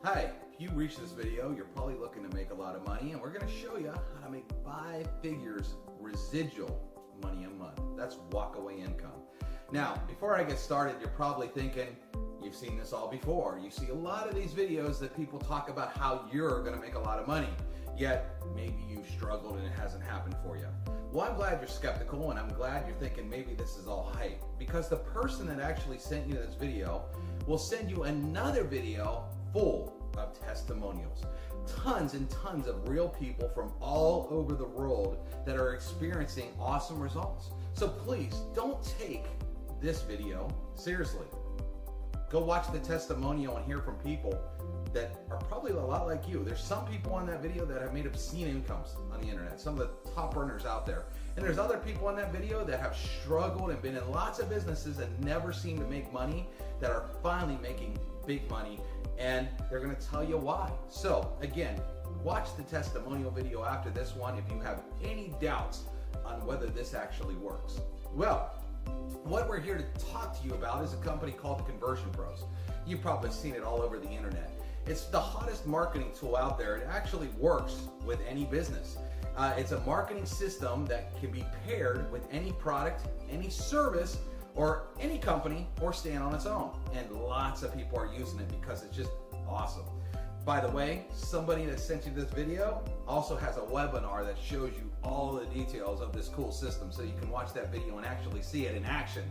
Hi, if you reach this video, you're probably looking to make a lot of money, and we're going to show you how to make 5 figures residual money a month. That's walk-away income. Now, before I get started, you're probably thinking, you've seen this all before. You see a lot of these videos that people talk about how you're going to make a lot of money, yet maybe you've struggled and it hasn't happened for you. Well, I'm glad you're skeptical, and I'm glad you're thinking maybe this is all hype, because the person that actually sent you this video will send you another video full of testimonials. Tons and tons of real people from all over the world that are experiencing awesome results. So please don't take this video seriously. Go watch the testimonial and hear from people that are probably a lot like you. There's some people on that video that have made obscene incomes on the internet, some of the top earners out there. And there's other people on that video that have struggled and been in lots of businesses and never seem to make money, that are finally making big money, and they're going to tell you why. So again, watch the testimonial video after this one if you have any doubts on whether this actually works. Well, what we're here to talk to you about is a company called the Conversion Pros. You've probably seen it all over the internet. It's the hottest marketing tool out there. It actually works with any business. It's a marketing system that can be paired with any product, any service, or any company, or stand on its own. And lots of people are using it because it's just awesome. By the way, somebody that sent you this video also has a webinar that shows you all the details of this cool system, so you can watch that video and actually see it in action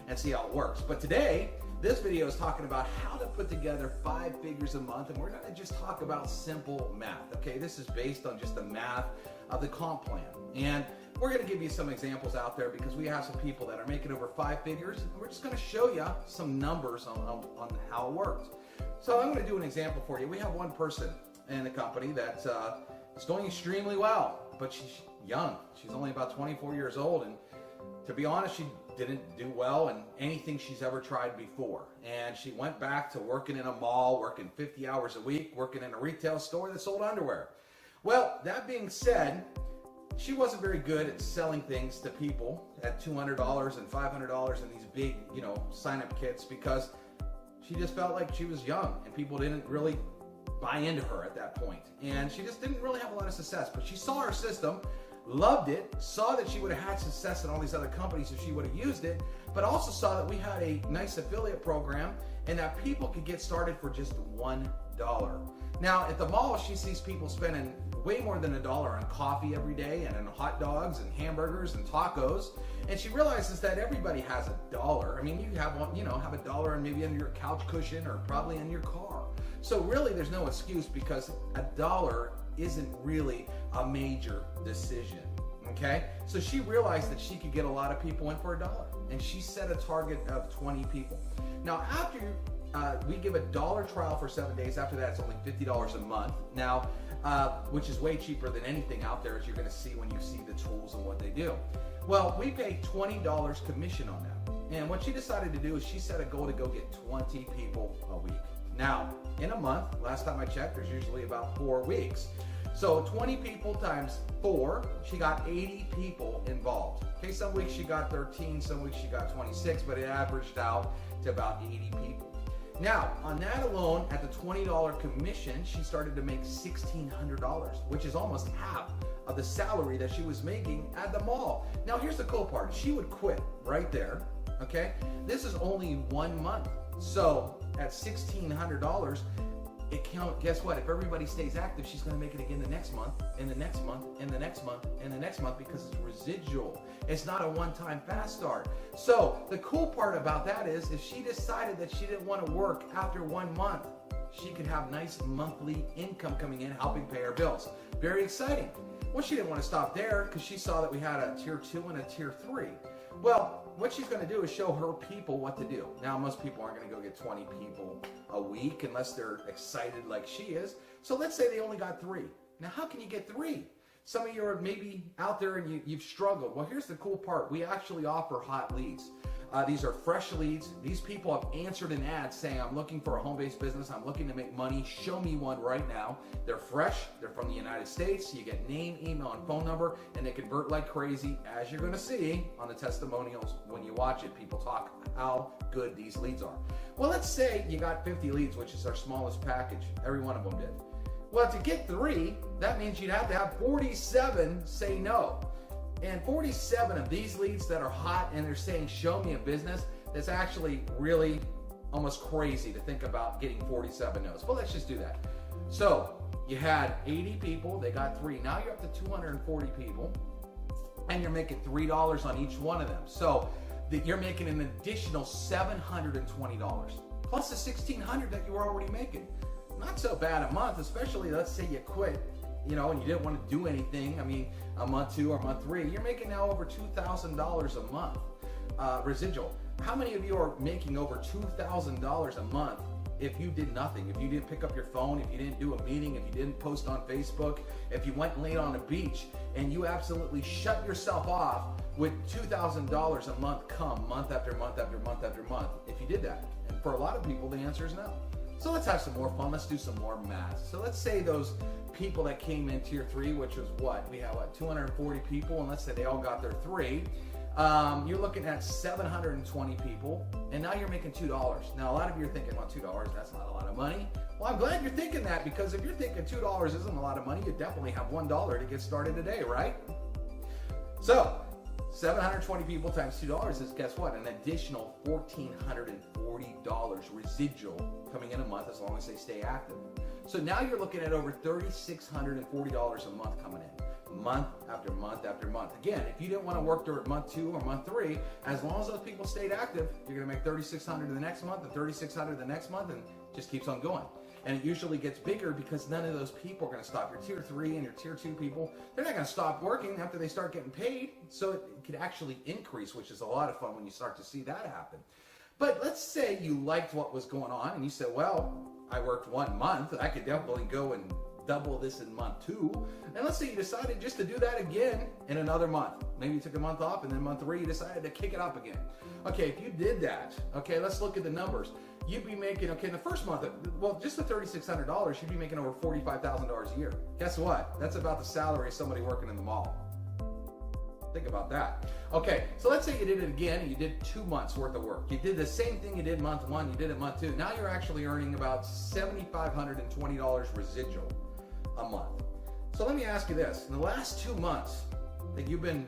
and see how it works. But today, this video is talking about how to put together 5 figures a month, and we're going to just talk about simple math. Okay, this is based on just the math of the comp plan. And we're going to give you some examples out there because we have some people that are making over 5 figures, and we're just going to show you some numbers on how it works. So I'm going to do an example for you. We have one person in the company that is doing extremely well, but she's young. She's only about 24 years old, and to be honest, she didn't do well in anything she's ever tried before. And she went back to working in a mall, working 50 hours a week, working in a retail store that sold underwear. Well, that being said, she wasn't very good at selling things to people at $200 and $500 in these big, sign-up kits, because she just felt like she was young and people didn't really buy into her at that point. And she just didn't really have a lot of success. But she saw our system, loved it, saw that she would have had success in all these other companies if she would have used it, but also saw that we had a nice affiliate program and that people could get started for just $1. Now, at the mall, she sees people spending way more than $1 on coffee every day, and on hot dogs and hamburgers and tacos. And she realizes that everybody has $1. I mean, you have one, have $1 and maybe under your couch cushion or probably in your car. So really, there's no excuse, because $1 isn't really a major decision. Okay? So she realized that she could get a lot of people in for $1, and she set a target of 20 people. Now, after we give a $1 trial for 7 days. After that, it's only $50 a month. Now, which is way cheaper than anything out there, as you're going to see when you see the tools and what they do. Well, we pay $20 commission on that. And what she decided to do is she set a goal to go get 20 people a week. Now, in a month, last time I checked, there's usually about 4 weeks. So 20 people times 4, she got 80 people involved. Okay, some weeks she got 13, some weeks she got 26, but it averaged out to about 80 people. Now, on that alone, at the $20 commission, she started to make $1,600, which is almost half of the salary that she was making at the mall. Now, here's the cool part. She would quit right there, okay? This is only 1 month. So, at $1,600, it count. Guess what? If everybody stays active, she's going to make it again the next month, and the next month, and the next month, and the next month, because it's residual. It's not a one-time fast start. So the cool part about that is, if she decided that she didn't want to work after 1 month, she could have nice monthly income coming in, helping pay her bills. Very exciting. Well, she didn't want to stop there, because she saw that we had a tier 2 and a tier 3. Well, what she's going to do is show her people what to do. Now, most people aren't going to go get 20 people a week unless they're excited like she is. So let's say they only got 3. Now, how can you get 3? Some of you are maybe out there and you've struggled. Well, here's the cool part. We actually offer hot leads. These are fresh leads. These people have answered an ad saying, I'm looking for a home-based business. I'm looking to make money. Show me one right now. They're fresh. They're from the United States. You get name, email, and phone number, and they convert like crazy, as you're going to see on the testimonials when you watch it. People talk how good these leads are. Well, let's say you got 50 leads, which is our smallest package. Every one of them did. Well, to get 3, that means you'd have to have 47 say no. And 47 of these leads that are hot and they're saying, show me a business, that's actually really almost crazy to think about getting 47 no's. Well, let's just do that. So you had 80 people, they got 3. Now you're up to 240 people, and you're making $3 on each one of them. So you're making an additional $720 plus the $1,600 that you were already making. Not so bad a month, especially let's say you quit, you know, and you didn't want to do anything. I mean, a month 2 or month 3, you're making now over $2,000 a month residual. How many of you are making over $2,000 a month if you did nothing? If you didn't pick up your phone, if you didn't do a meeting, if you didn't post on Facebook, if you went and laid on a beach and you absolutely shut yourself off with $2,000 a month come month after month after month after month, if you did that? And for a lot of people, the answer is no. So let's have some more fun. Let's do some more math. So let's say those people that came in tier 3, which was what? We have what, 240 people, and let's say they all got their 3. You're looking at 720 people, and now you're making $2. Now, a lot of you are thinking, well, $2, that's not a lot of money. Well, I'm glad you're thinking that, because if you're thinking $2 isn't a lot of money, you definitely have $1 to get started today, right? So 720 people times $2 is, guess what? An additional $1,440 residual coming in a month, as long as they stay active. So now you're looking at over $3,640 a month coming in, month after month after month. Again, if you didn't want to work during month 2 or month 3, as long as those people stayed active, you're going to make $3,600 the next month and $3,600 the next month, and it just keeps on going. And it usually gets bigger because none of those people are going to stop. Your tier 3 and your tier 2 people, they're not going to stop working after they start getting paid. So it could actually increase, which is a lot of fun when you start to see that happen. But let's say you liked what was going on and you said, well, I worked 1 month. I could definitely go and double this in month 2. And let's say you decided just to do that again in another month. Maybe you took a month off, and then month 3 you decided to kick it up again. Okay, if you did that, okay, let's look at the numbers. You'd be making, okay, in the first month, well, just the $3,600, you'd be making over $45,000 a year. Guess what? That's about the salary of somebody working in the mall. Think about that. Okay, so let's say you did it again and you did 2 months worth of work. You did the same thing you did month 1, you did it month 2. Now you're actually earning about $7,520 residual a month. So let me ask you this. In the last 2 months that you've been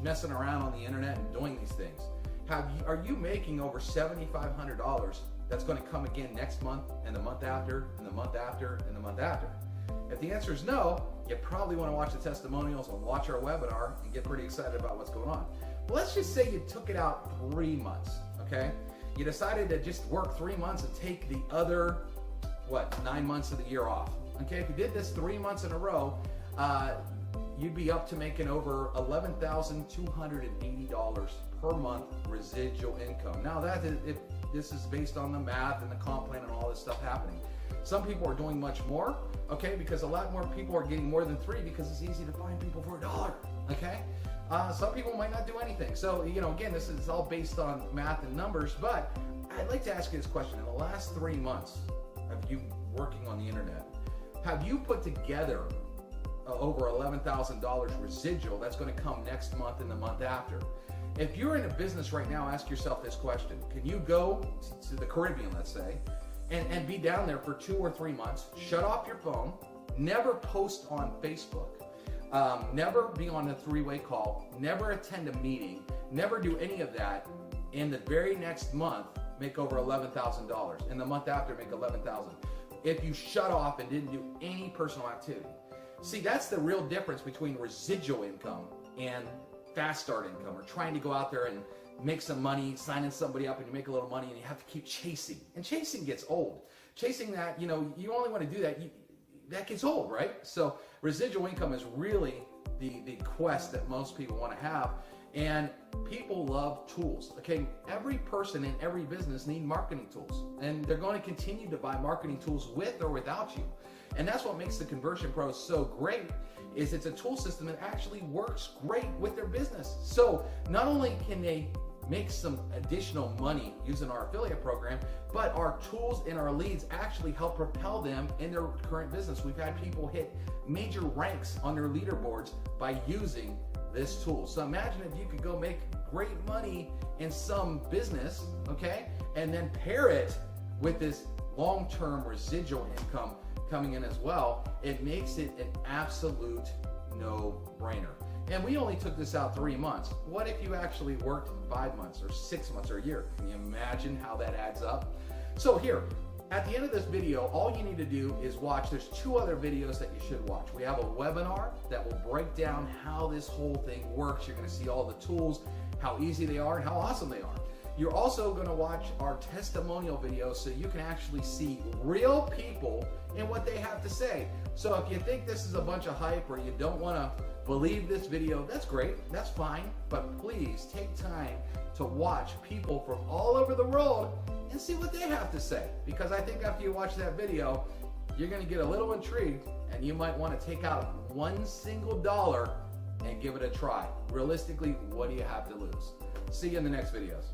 messing around on the internet and doing these things, are you making over $7,500 that's going to come again next month and the month after and the month after and the month after? If the answer is no, you probably want to watch the testimonials and watch our webinar and get pretty excited about what's going on. Well, let's just say you took it out 3 months, okay? You decided to just work 3 months and take the other, 9 months of the year off. Okay, if you did this 3 months in a row, you'd be up to making over $11,280 per month residual income. Now if this is based on the math and the comp plan and all this stuff happening. Some people are doing much more, okay, because a lot more people are getting more than 3 because it's easy to find people for $1, okay? Some people might not do anything. So, you know, again, this is all based on math and numbers, but I'd like to ask you this question. In the last 3 months of you working on the internet, have you put together over $11,000 residual that's going to come next month and the month after? If you're in a business right now, ask yourself this question. Can you go to the Caribbean, let's say, and be down there for 2 or 3 months, shut off your phone, never post on Facebook, never be on a 3-way call, never attend a meeting, never do any of that, and the very next month make over $11,000, and the month after make $11,000. If you shut off and didn't do any personal activity. See, that's the real difference between residual income and fast start income, or trying to go out there and make some money, signing somebody up and you make a little money and you have to keep chasing. And chasing gets old. Chasing that, you know, you only want to do that, that gets old, right? So residual income is really the quest that most people want to have. And people love tools, okay? Every person in every business need marketing tools, and they're going to continue to buy marketing tools with or without you. And that's what makes the Conversion Pros so great, is it's a tool system that actually works great with their business. So not only can they make some additional money using our affiliate program, but our tools and our leads actually help propel them in their current business. We've had people hit major ranks on their leaderboards by using this tool. So imagine if you could go make great money in some business, okay, and then pair it with this long-term residual income coming in as well. It makes it an absolute no-brainer. And we only took this out 3 months. What if you actually worked 5 months or 6 months or a year? Can you imagine how that adds up? So here, at the end of this video, all you need to do is watch. There's 2 other videos that you should watch. We have a webinar that will break down how this whole thing works. You're gonna see all the tools, how easy they are, and how awesome they are. You're also gonna watch our testimonial video so you can actually see real people and what they have to say. So if you think this is a bunch of hype or you don't wanna believe this video, that's great, that's fine, but please take time to watch people from all over the world and see what they have to say. Because I think after you watch that video, you're gonna get a little intrigued and you might wanna take out $1 single and give it a try. Realistically, what do you have to lose? See you in the next videos.